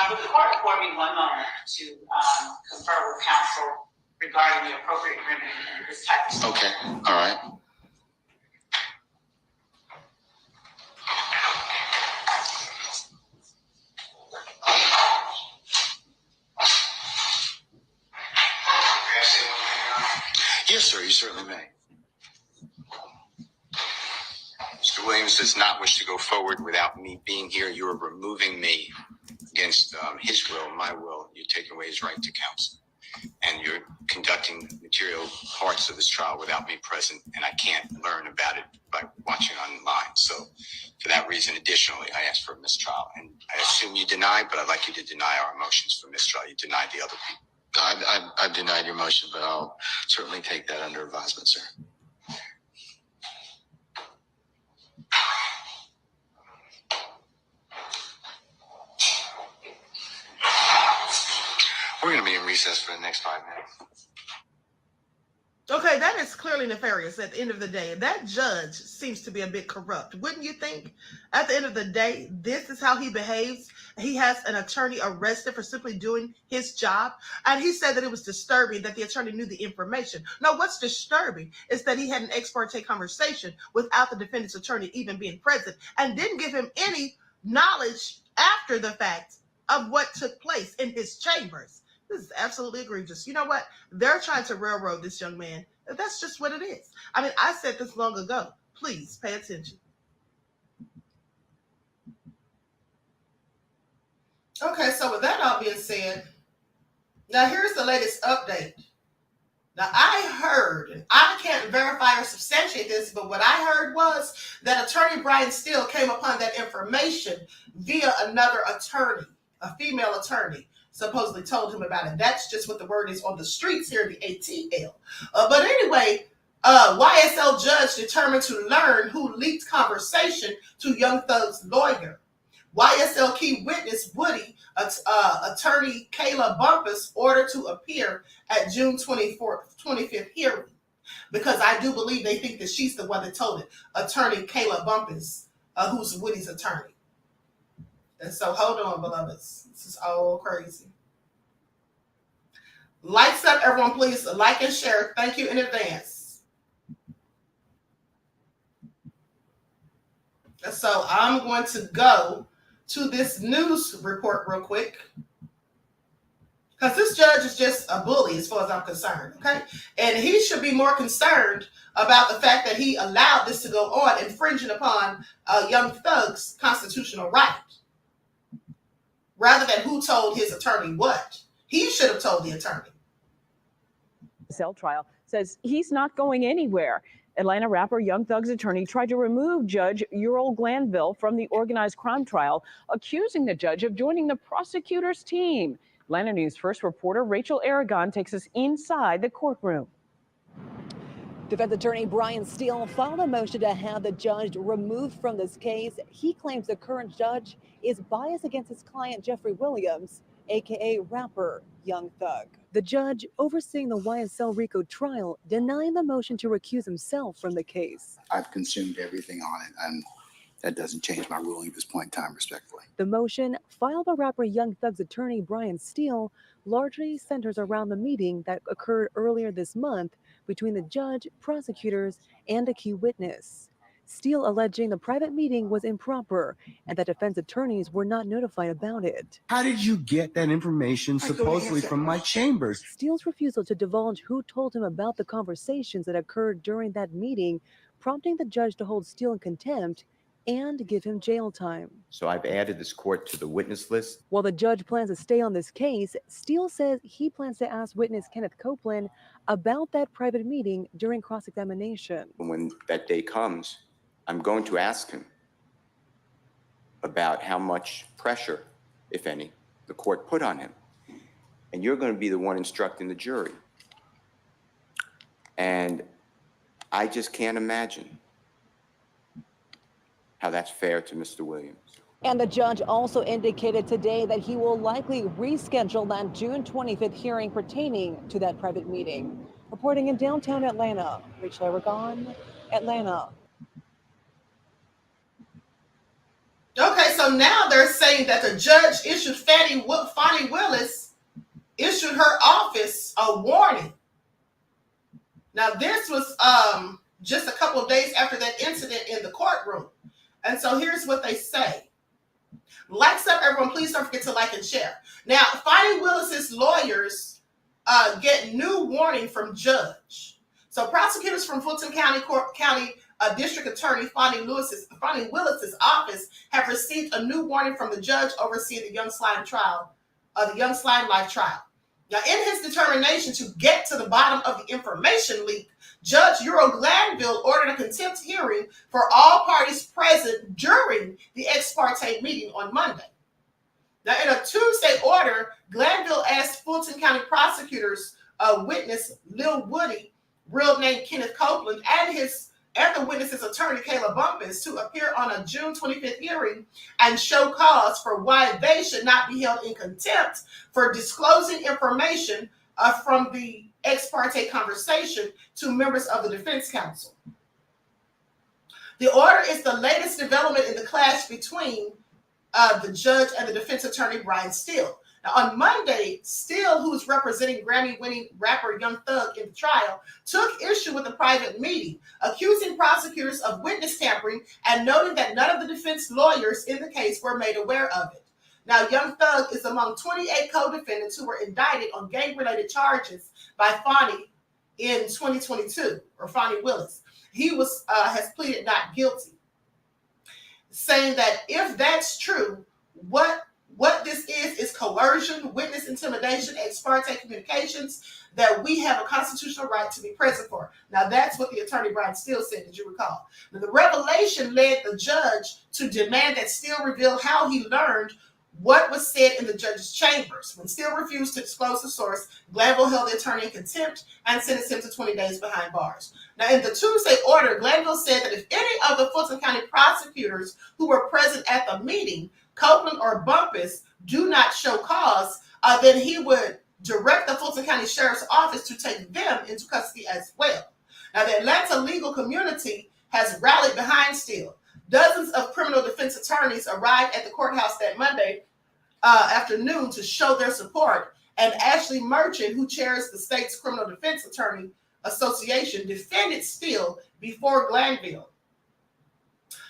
Would the court afford me 1 moment to confer with counsel regarding the appropriate remedy in this type of situation? Okay, all right. May I say one thing, Your Honor? Yes, sir, you certainly may. Mr. Mr. Williams does not wish to go forward without me being here. You are removing me against his will, my will. You're taking away his right to counsel. And you're conducting material parts of this trial without me present, and I can't learn about it by watching online. So for that reason, additionally, I asked for a mistrial. And I assume you deny, but I'd like you to deny our motions for mistrial. You denied the other people. I've denied your motion, but I'll certainly take that under advisement, sir. We're going to be in recess for the next 5 minutes. Okay, that is clearly nefarious at the end of the day. That judge seems to be a bit corrupt, wouldn't you think? At the end of the day, this is how he behaves. He has an attorney arrested for simply doing his job. And he said that it was disturbing that the attorney knew the information. No, what's disturbing is that he had an ex parte conversation without the defendant's attorney even being present and didn't give him any knowledge after the fact of what took place in his chambers. This is absolutely egregious. You know what? They're trying to railroad this young man. That's just what it is. I mean, I said this long ago. Please pay attention. Okay, so with that all being said, now here's the latest update. Now, I heard, and I can't verify or substantiate this, but what I heard was that Attorney Brian Steele came upon that information via another attorney, a female attorney. Supposedly told him about it. That's just what the word is on the streets here in the ATL. But anyway, YSL judge determined to learn who leaked conversation to Young Thug's lawyer. YSL key witness Woody, attorney Kayla Bumpus, ordered to appear at June 25th hearing. Because I do believe they think that she's the one that told it. Attorney Kayla Bumpus, who's Woody's attorney. And so hold on, beloveds. This is all crazy. Lights up, everyone, please. Like and share. Thank you in advance. And so I'm going to go to this news report real quick. Because this judge is just a bully as far as I'm concerned, okay? And he should be more concerned about the fact that he allowed this to go on, infringing upon Young Thug's constitutional right. Rather than who told his attorney what. He should have told the attorney. Cell trial says he's not going anywhere. Atlanta rapper Young Thug's attorney tried to remove Judge Glanville from the organized crime trial, accusing the judge of joining the prosecutor's team. Atlanta News First reporter Rachel Aragon takes us inside the courtroom. Defense attorney Brian Steele filed a motion to have the judge removed from this case. He claims the current judge is biased against his client Jeffrey Williams, aka rapper Young Thug. The judge overseeing the YSL RICO trial denying the motion to recuse himself from the case. I've consumed everything on it, and that doesn't change my ruling at this point in time, respectfully. The motion, filed by rapper Young Thug's attorney Brian Steele, largely centers around the meeting that occurred earlier this month between the judge, prosecutors, and a key witness. Steele alleging the private meeting was improper and that defense attorneys were not notified about it. How did you get that information supposedly from my chambers? Steele's refusal to divulge who told him about the conversations that occurred during that meeting, prompting the judge to hold Steele in contempt and give him jail time. So I've added this court to the witness list. While the judge plans to stay on this case, Steele says he plans to ask witness Kenneth Copeland about that private meeting during cross-examination. When that day comes, I'm going to ask him about how much pressure, if any, the court put on him. And you're going to be the one instructing the jury. And I just can't imagine how that's fair to Mr. Williams. And the judge also indicated today that he will likely reschedule that June 25th hearing pertaining to that private meeting. Reporting in downtown Atlanta, Rachel Aragon, Atlanta. Okay, so now they're saying that the judge issued Fannie Willis, issued her office a warning. Now this was just a couple of days after that incident in the courtroom. And so here's what they say. Likes up, everyone. Please don't forget to like and share. Now, Fannie Willis's lawyers get new warning from judge. So prosecutors from Fulton County District Attorney Fonnie Willis's office have received a new warning from the judge overseeing the Young Slime trial, the Young Slime Life trial. Now, in his determination to get to the bottom of the information leak, Judge Glanville ordered a contempt hearing for all parties present during the ex parte meeting on Monday. Now, in a Tuesday order, Glanville asked Fulton County prosecutors, witness Lil Woody, real name Kenneth Copeland, and the witness's attorney, Kayla Bumpus, to appear on a June 25th hearing and show cause for why they should not be held in contempt for disclosing information from the ex parte conversation to members of the defense counsel. The order is the latest development in the clash between the judge and the defense attorney, Brian Steele. Now, on Monday, Steele, who is representing Grammy-winning rapper Young Thug in the trial, took issue with the private meeting, accusing prosecutors of witness tampering and noting that none of the defense lawyers in the case were made aware of it. Now, Young Thug is among 28 co-defendants who were indicted on gang-related charges by Fonnie in 2022, or Fonnie Willis. He has pleaded not guilty, saying that if that's true, what this is coercion, witness intimidation, ex parte communications that we have a constitutional right to be present for. Now, that's what the attorney Brian Steele said, did you recall? Now, the revelation led the judge to demand that Steele reveal how he learned what was said in the judge's chambers. When Steele refused to disclose the source, Glanville held the attorney in contempt and sentenced him to 20 days behind bars. Now, in the Tuesday order, Glanville said that if any of the Fulton County prosecutors who were present at the meeting, Copeland or Bumpus, do not show cause, then he would direct the Fulton County Sheriff's Office to take them into custody as well. Now, the Atlanta legal community has rallied behind Steele. Dozens of criminal defense attorneys arrived at the courthouse that Monday afternoon to show their support, and Ashley Merchant, who chairs the state's Criminal Defense Attorney Association, defended Steele before Glanville.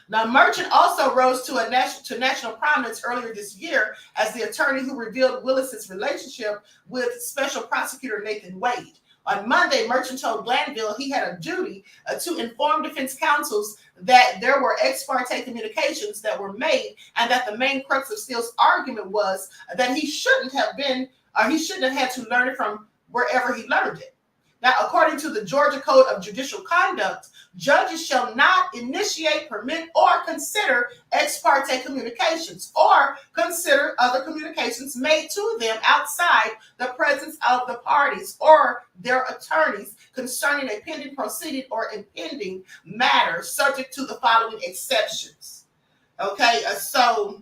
Now, Merchant also rose to national prominence earlier this year as the attorney who revealed Willis's relationship with Special Prosecutor Nathan Wade. On Monday, Merchant told Glanville he had a duty to inform defense counsels that there were ex parte communications that were made, and that the main crux of Steele's argument was that he shouldn't have had to learn it from wherever he learned it. Now, according to the Georgia Code of Judicial Conduct, judges shall not initiate, permit, or consider ex parte communications or consider other communications made to them outside the presence of the parties or their attorneys concerning a pending proceeding or impending matter, subject to the following exceptions. Okay, so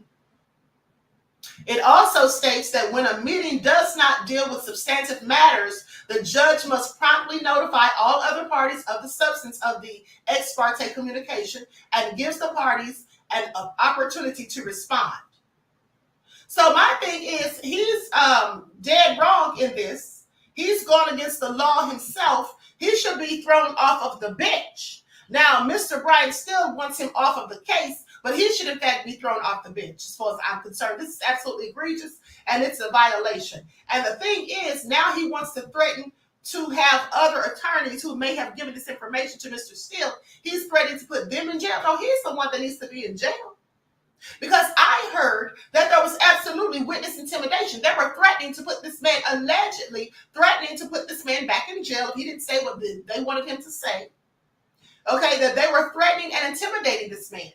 it also states that when a meeting does not deal with substantive matters, the judge must promptly notify all other parties of the substance of the ex parte communication and gives the parties an opportunity to respond. So my thing is, he's dead wrong in this. He's gone against the law himself. He should be thrown off of the bench. Now, Mr. Brian still wants him off of the case, but he should, in fact, be thrown off the bench, as far as I'm concerned. This is absolutely egregious, and it's a violation. And the thing is, now he wants to threaten to have other attorneys who may have given this information to Mr. Steele. He's threatening to put them in jail. No, he's the one that needs to be in jail. Because I heard that there was absolutely witness intimidation. They were threatening to put this man, allegedly threatening to put this man back in jail if he didn't say what they wanted him to say. Okay, that they were threatening and intimidating this man.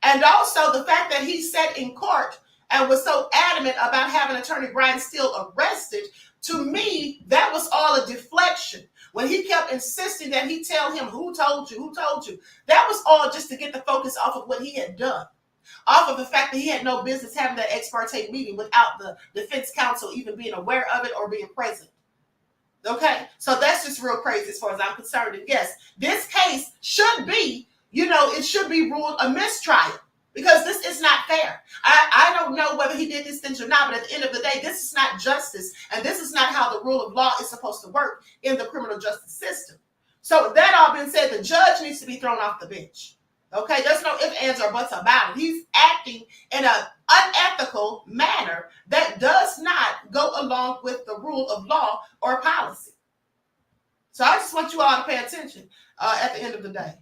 And also the fact that he sat in court and was so adamant about having attorney Brian Steele arrested, to me, that was all a deflection. When he kept insisting that he tell him, who told you, that was all just to get the focus off of what he had done. Off of the fact that he had no business having that ex parte meeting without the defense counsel even being aware of it or being present. Okay, so that's just real crazy as far as I'm concerned. And yes, this case should be, it should be ruled a mistrial because this is not fair. I don't know whether he did these things or not, but at the end of the day, this is not justice. And this is not how the rule of law is supposed to work in the criminal justice system. So that all being said, the judge needs to be thrown off the bench. Okay, there's no ifs, ands, or buts about it. He's acting in an unethical manner that does not go along with the rule of law or policy. So I just want you all to pay attention at the end of the day.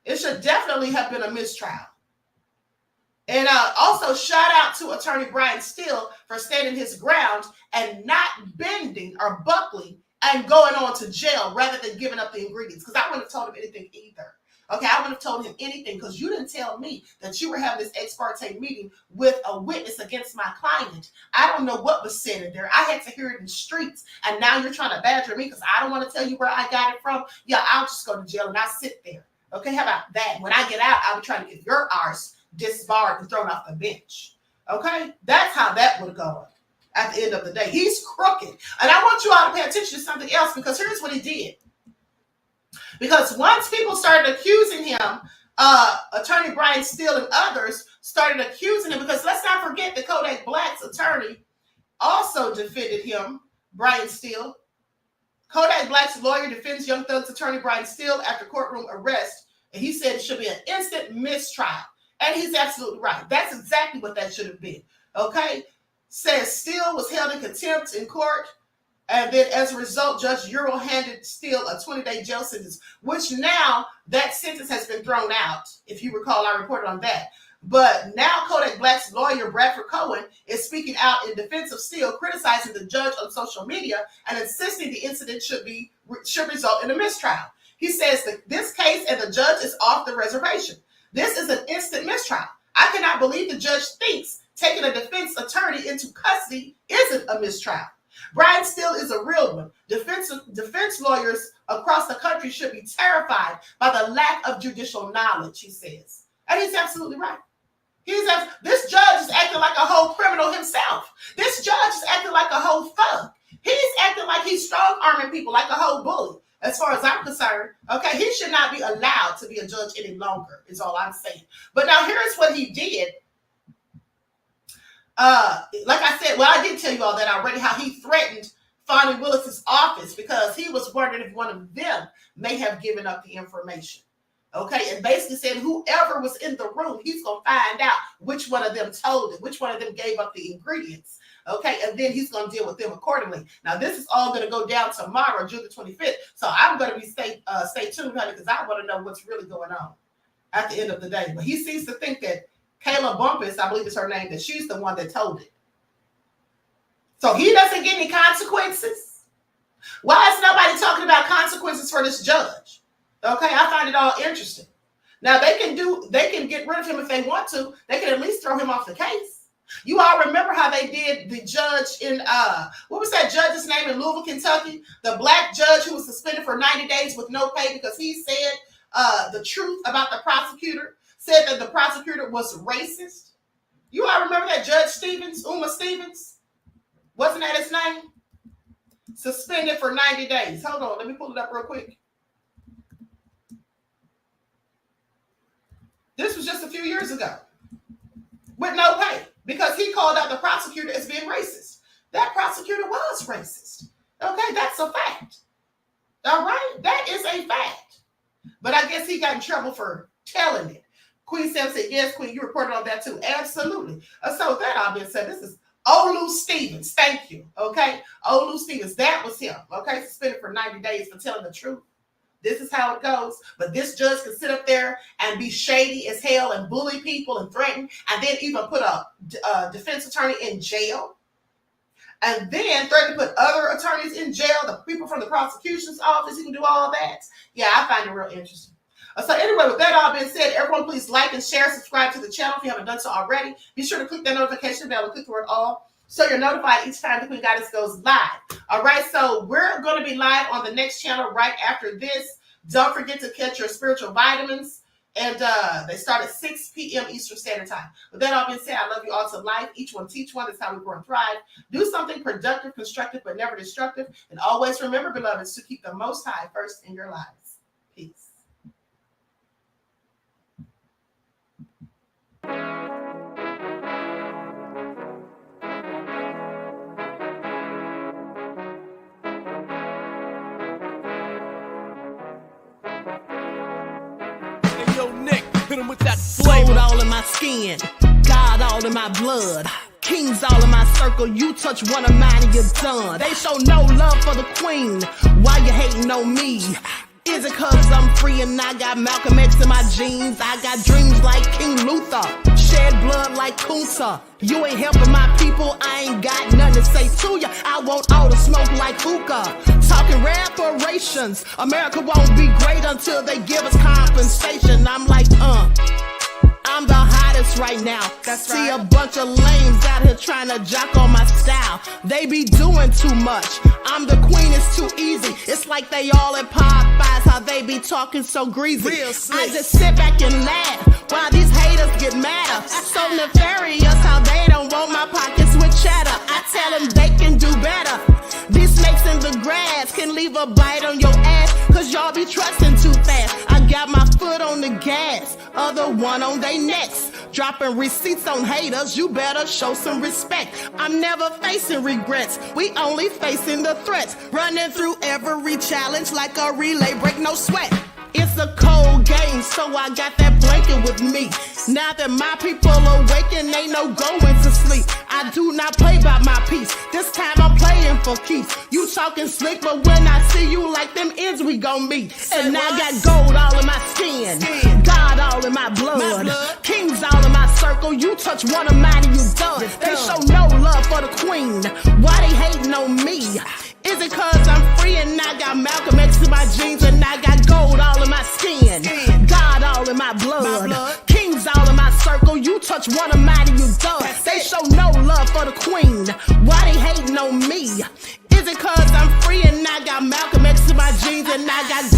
It should definitely have been a mistrial. And also shout out to Attorney Brian Steele for standing his ground and not bending or buckling and going on to jail rather than giving up the ingredients. Because I wouldn't have told him anything either. Okay, I wouldn't have told him anything because you didn't tell me that you were having this ex parte meeting with a witness against my client. I don't know what was said in there. I had to hear it in the streets. And now you're trying to badger me because I don't want to tell you where I got it from. Yeah, I'll just go to jail and I'll sit there. Okay, how about that? When I get out, I'll be trying to get your arse disbarred and thrown off the bench. Okay, that's how that would go at the end of the day. He's crooked. And I want you all to pay attention to something else because here's what he did. Because once people started accusing him, Attorney Brian Steele and others started accusing him, because let's not forget that Kodak Black's attorney also defended him, Brian Steele. Kodak Black's lawyer defends Young Thug's attorney Brian Steele after courtroom arrest, and he said it should be an instant mistrial. And he's absolutely right. That's exactly what that should have been. Okay? Says Steele was held in contempt in court, and then as a result, Judge Ural handed Steele a 20-day jail sentence, which now that sentence has been thrown out. If you recall, I reported on that. But now Kodak Black's lawyer, Bradford Cohen, is speaking out in defense of Steele, criticizing the judge on social media and insisting the incident should result in a mistrial. He says that this case and the judge is off the reservation. This is an instant mistrial. I cannot believe the judge thinks taking a defense attorney into custody isn't a mistrial. Brian Steele is a real one. Defense lawyers across the country should be terrified by the lack of judicial knowledge, he says. And he's absolutely right. This judge is acting like a whole criminal himself. This judge is acting like a whole thug. He's acting like he's strong-arming people like a whole bully. As far as I'm concerned, okay, he should not be allowed to be a judge any longer, is all I'm saying. But now here's what he did. Like I said, well, I did tell you all that already, how he threatened Fonnie Willis's office because he was wondering if one of them may have given up the information. Okay, and basically said whoever was in the room, he's going to find out which one of them told it, which one of them gave up the ingredients. Okay, and then he's going to deal with them accordingly. Now, this is all going to go down tomorrow, June the 25th. So I'm going to be stay tuned, honey, because I want to know what's really going on at the end of the day. But he seems to think that Kayla Bumpus, I believe is her name, that she's the one that told it. So he doesn't get any consequences. Why is nobody talking about consequences for this judge? Okay, I find it all interesting. Now they can get rid of him if they want to. They can at least throw him off the case. You all remember how they did the judge in what was that judge's name in Louisville, Kentucky? The black judge who was suspended for 90 days with no pay because he said the truth about the prosecutor, said that the prosecutor was racist. You all remember that Judge Stevens, Uma Stevens? Wasn't that his name? Suspended for 90 days. Hold on, let me pull it up real quick. This was just a few years ago with no pay because he called out the prosecutor as being racist. That prosecutor was racist. Okay, that's a fact. All right, that is a fact. But I guess he got in trouble for telling it. Queen Sam said, yes, Queen, you reported on that too. Absolutely. So that all been said, this is Olu Stevens. Thank you. Okay, Olu Stevens, that was him. Okay, suspended for 90 days for telling the truth. This is how it goes. But this judge can sit up there and be shady as hell and bully people and threaten and then even put a defense attorney in jail and then threaten to put other attorneys in jail, the people from the prosecution's office. He can do all that. Yeah, I find it real interesting. So anyway, with that all being said, everyone please like and share, subscribe to the channel if you haven't done so already. Be sure to click that notification bell and click the word all so you're notified each time the Queen Goddess goes live. All right, so we're going to be live on the next channel right after this. Don't forget to catch your spiritual vitamins. And they start at 6 p.m. Eastern Standard Time. With that all being said, I love you all to life. Each one teach one. That's how we grow and thrive. Do something productive, constructive, but never destructive. And always remember, beloveds, to keep the Most High first in your lives. Peace. Hit him with that flavor. All in my skin, God all in my blood. Kings all in my circle. You touch one of mine and you're done. They show no love for the queen. Why you hating on me? Is it cause I'm free and I got Malcolm X in my jeans? I got dreams like King Luther, shed blood like Kunta. You ain't helping my people, I ain't got nothing to say to ya. I want all the smoke like hookah. Talking reparations, America won't be great until they give us compensation. I'm like, I'm the hottest right now. See a bunch of lames out here trying to jock on my style. They be doing too much. I'm the queen, it's too easy. It's like they all at Popeyes, how they be talking so greasy. I just sit back and laugh while these haters get madder. So nefarious how they don't want my pockets with cheddar. I tell them they can do better. These snakes in the grass can leave a bite on your ass, cause y'all be trusting too fast. I got my foot on the gas, other one on they necks. Dropping receipts on haters, you better show some respect. I'm never facing regrets, we only facing the threats. Running through every challenge like a relay, break no sweat. It's a cold game, so I got that blanket with me. Now that my people awaken, ain't no going to sleep. I do not play by my piece, this time I'm playing for keeps. You talking slick, but when I see you like them ends, we gon' meet. And I got gold all in my skin, God all in my blood, kings all in my circle. You touch one of mine and you done. They show no love for the queen, why they hating on me? Is it cause I'm free and I got Malcolm X in my jeans and I got gold all in my skin, God all in my blood, kings all in my circle. You touch one of mine and you done. They show no love for the queen, why they hating on me? Is it cause I'm free and I got Malcolm X in my jeans and I got